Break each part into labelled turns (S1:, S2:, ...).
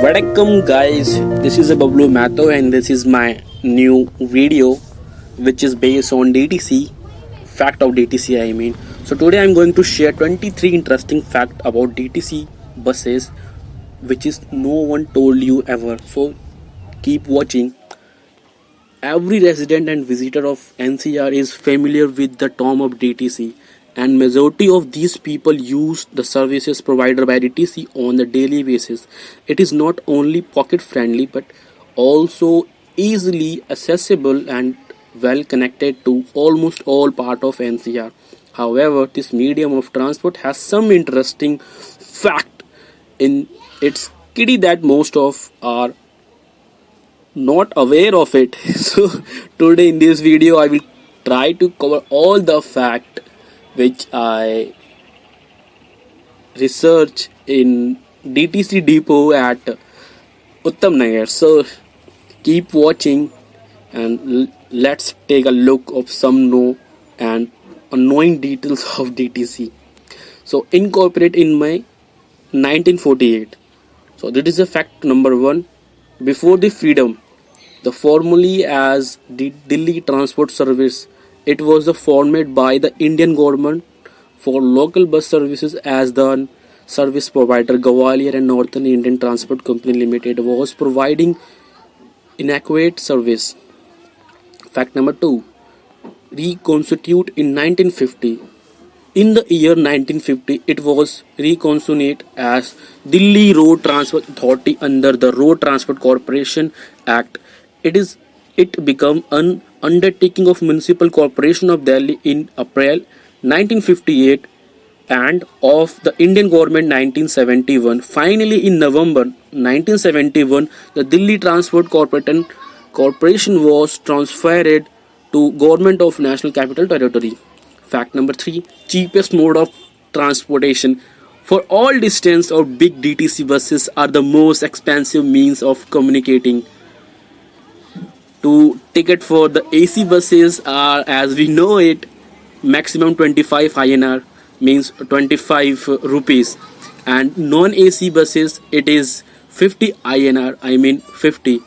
S1: Welcome guys, this is Bablu Mato and this is my new video which is based on DTC, fact of DTC I mean. So today I'm going to share 23 interesting fact about DTC buses which is no one told you ever. So keep watching. Every resident and visitor of NCR is familiar with the term of DTC, and majority of these people use the services provided by DTC on a daily basis. It is not only pocket friendly but also easily accessible and well connected to almost all part of NCR. However, this medium of transport has some interesting fact in its kitty that most of our not aware of it. So today in this video I will try to cover all the fact which I research in DTC depot at Uttam Nagar. So keep watching and let's take a look of some know and annoying details of DTC. So incorporate in my 1948. So this is a fact number one. Before the freedom, the formerly as the Delhi Transport Service, it was the formed by the Indian government for local bus services as the service provider. Gwalior and Northern Indian Transport Company Limited was providing inadequate service. Fact number two, reconstituted in 1950. In the year 1950, it was reconstituted as Delhi Road Transport Authority under the Road Transport Corporation Act. It became an undertaking of Municipal Corporation of Delhi in April 1958 and of the Indian government 1971. Finally, in November 1971, the Delhi Transport Corporation was transferred to Government of National Capital Territory. Fact number three, cheapest mode of transportation. For all distance or big DTC buses are the most expensive means of communicating. To ticket for the AC buses are, as we know it, maximum 25 INR means 25 rupees, and non-AC buses it is 50 INR I mean 50.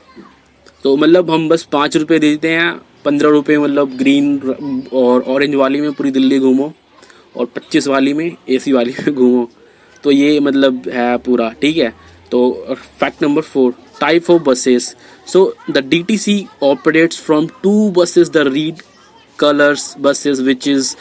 S1: तो मतलब हम बस 5 रुपये देते हैं, 15 रुपये मतलब green और ऑरेंज वाली में पूरी दिल्ली घूमो और 25 वाली में एसी वाली में घूमो. तो ये मतलब है पूरा ठीक है. तो fact number four, type of buses. So the DTC operates from two buses, the red colors buses which is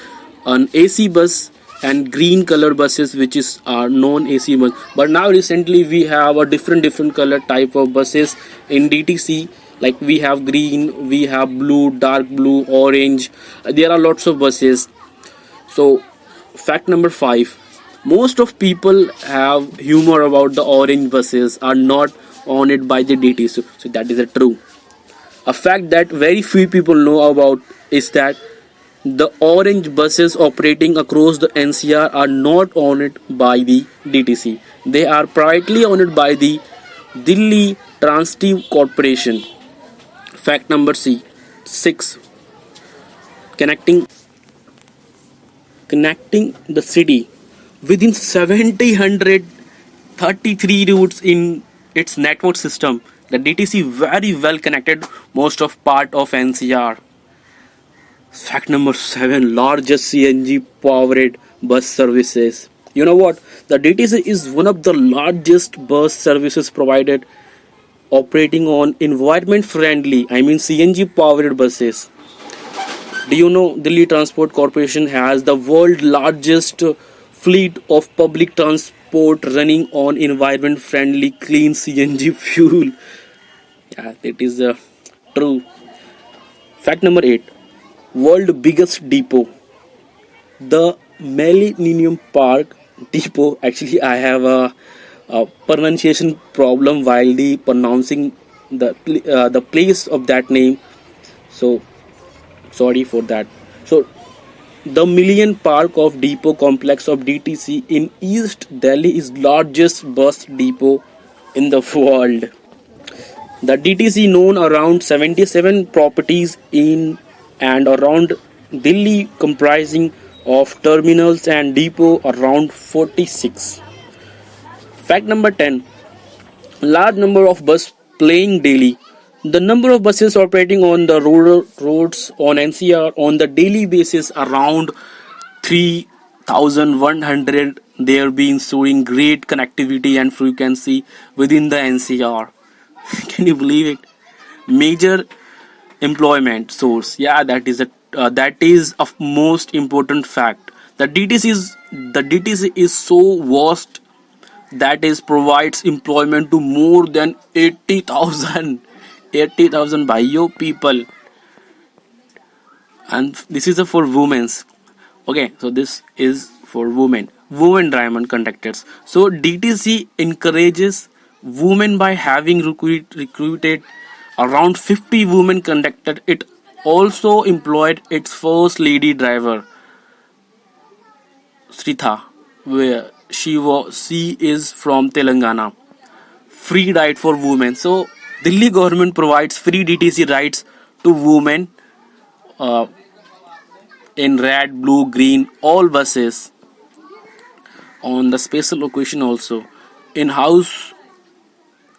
S1: an AC bus and green color buses which is our non-AC bus. But now recently we have a different color type of buses in DTC, like we have green, we have blue, dark blue, orange. There are lots of buses. So fact number five, most of people have humor about the orange buses are not owned by the DTC. So that is a true. A fact that very few people know about is that the orange buses operating across the NCR are not owned by the DTC. They are privately owned by the Delhi Transport Corporation. Fact number six, connecting the city within 733 routes in its network system. The DTC very well connected most of part of NCR. Fact number seven, largest CNG powered bus services. You know what? The DTC is one of the largest bus services provided operating on environment friendly, I mean CNG powered buses. Do you know Delhi Transport Corporation has the world's largest fleet of public transport running on environment friendly clean CNG fuel? Yeah, it is true. Fact number eight, world biggest depot, the Millennium Park depot. Actually I have a pronunciation problem while the pronouncing the place of that name, so sorry for that. So the Millennium Park of Depot complex of DTC in East Delhi is largest bus depot in the world. The DTC known around 77 properties in and around Delhi comprising of terminals and depot around 46. Fact number 10. Large number of bus playing daily. The number of buses operating on the rural roads on NCR on the daily basis around 3,100. They are being showing great connectivity and frequency within the NCR. Can you believe it? Major employment source. Yeah, that is a most important fact. The DTC is so vast that is provides employment to more than 80,000 bio people, and this is a for women's. Okay, so this is for women diamond conductors. So DTC encourages women by having recruited around 50 women conducted. It also employed its first lady driver, Sritha, where she is from Telangana. Free ride for women. So Delhi government provides free DTC rides to women uh, in red, blue, green, all buses on the special occasion also. In-house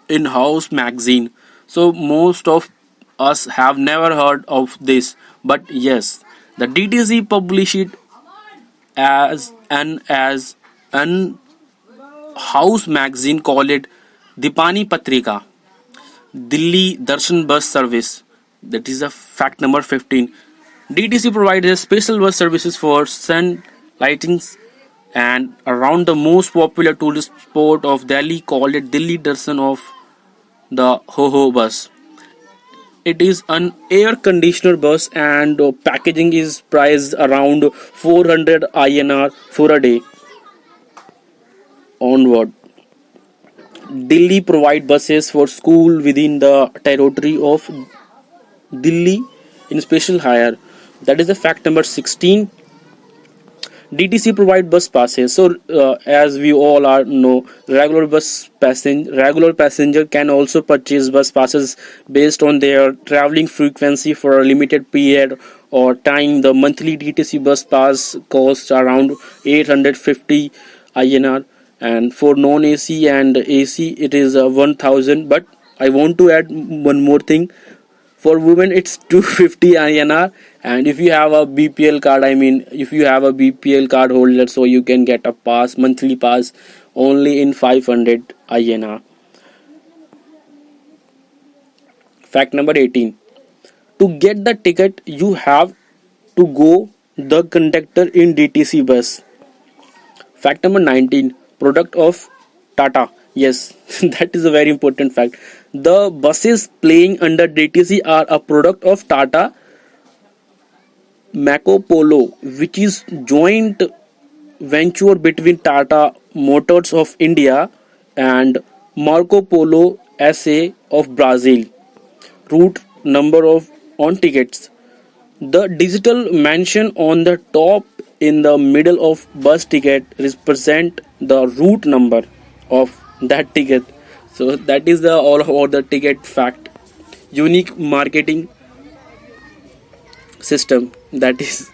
S1: in-house magazine. So most of us have never heard of this, but yes, the DTC publish it as an house magazine called it Dipani Patrika. Delhi Darshan bus service. That is a fact number 15. DTC provides special bus services for sun lightings and around the most popular tourist spot of Delhi called it Delhi Darshan of the Ho bus. It is an air conditioner bus and packaging is priced around 400 INR for a day onward. Delhi provide buses for school within the territory of Delhi in special hire. That is the fact number 16. DTC provide bus passes. So, as we all are know, regular passenger can also purchase bus passes based on their traveling frequency for a limited period or time. The monthly DTC bus pass costs around 850 INR, and for non-AC and AC it is 1000. But I want to add one more thing. For women it's 250 INR, and if you have a BPL card, I mean if you have a BPL card holder, so you can get a monthly pass only in 500 INR. Fact number 18. To get the ticket you have to go the conductor in DTC bus. Fact number 19. Product of Tata. Yes, that is a very important fact. The buses playing under DTC are a product of Tata Marco Polo, which is joint venture between Tata Motors of India and Marco Polo SA of Brazil. Route number of on tickets. The digital mention on the top in the middle of bus ticket represent the route number of that ticket. So that is the all about the ticket fact. Unique marketing system, that is